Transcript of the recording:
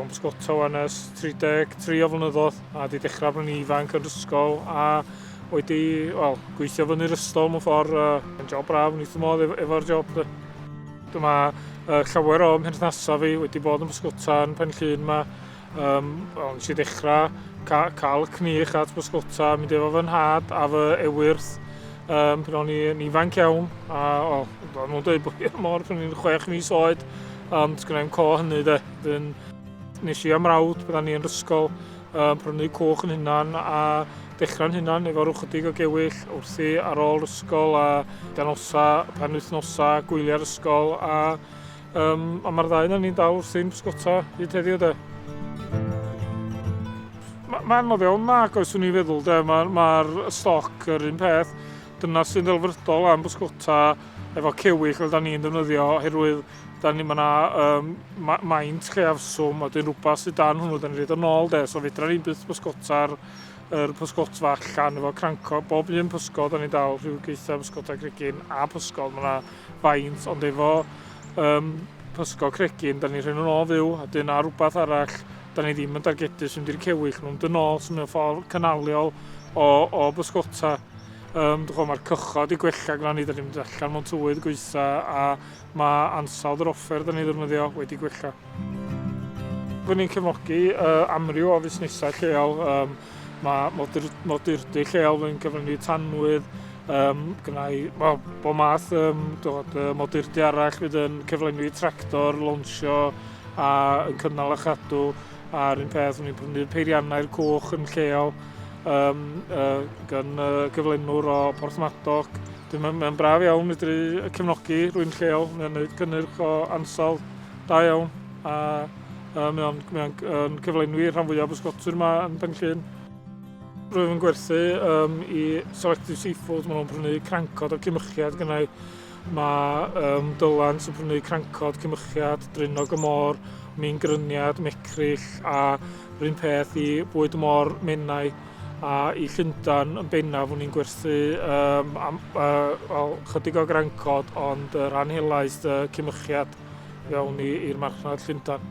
fo'n bysgota wan ers 33 o flynyddoedd a wedi dechrau brynu ifanc yn ysgol a wedi gweithio fyny'r ystol mewn ffordd yn job braf yn eithaf modd efo'r job. Dyma llawer o mhenodnasau fi wedi bod yn bysgota yn Penllyn yma. Nes i dechrau cael cnich at bysgota, mynd efo fy nhad a fy ewyrth pan o'n i'n ifanc iawn. O'n nhw'n dweud bod i'r mor pan o'n i'n 6 mis oed, ond gynnau'n co hynny de. Nes i am rawd pan o'n i'n ysgol, prynu cwch yn hynna'n a dechrau'n hynna'n efo rhyw chydig o gewyll wrthi ar ôl ysgol a penwythnosa, gwyliau'r ysgol a mae'r ddau na ni'n dal wrthi'n bysgota hyd heddiw de. Mae'n anodd iawn nag oes o'n i feddwl de, mae'r stoc yr un peth. Dyna sy'n ddelfrydol am bysgota efo cewyll fel da ni'n defnyddio oherwydd mae maint lleafswm a dyn rhywbeth sydd dan hwnnw da ni'n rhaid yn ôl de, so fedra ni'n byth bysgota'r pysgotfa allan efo crancod. Bob un pysgod da ni'n dal rhyw geitha pysgota cregyn a pysgod, mae yna faint, ond efo pysgod cregyn da ni'n rhaid yn ôl fyw a dyn a rhywbeth arall da ni ddim yn dargedus yn di'r cewyll nhw'n dyn ôl sy'n mewn ffordd canaliol o bysgota. Mae'r cychod i gwella gyda ni, da ni'n mynd allan mewn tywydd gweitha a mae ansawdd yr offer da ni ddefnyddio wedi gwella. Fy ni'n cefnogi amryw o fusnesau lleol. Mae modurdy lleol yn cyflenwi tanwydd, bob math modurdy arall fydd yn cyflenwi tractor, lonsio a yn cynnal a chadw a'r un peth ni'n prynu peiriannau'r coch yn lleol gan gyflenwr o Porthmadog. Mae'n braf iawn medru cefnogi rwy'n lleol, mae'n gwneud cynnyrch o ansawdd da iawn a mae'n cyflenwi rhan fwyaf bysgotwyr yma yn Penllyn. Rwy'n yn gwerthu i Selective Seafood, maen nhw'n prynu crancod o cymychiad gynnau. Mae Dylan sy'n prynu crancod, cymychiad, Drynog y Môr, Min Gryniad, Mecryll a rhywun peth i Bwyd y Môr, Menai a i Llundain yn bennaf o'n i'n gwerthu chydig o grancod ond rhan helaeth cymychiad fewn i'r marchnad Llundain.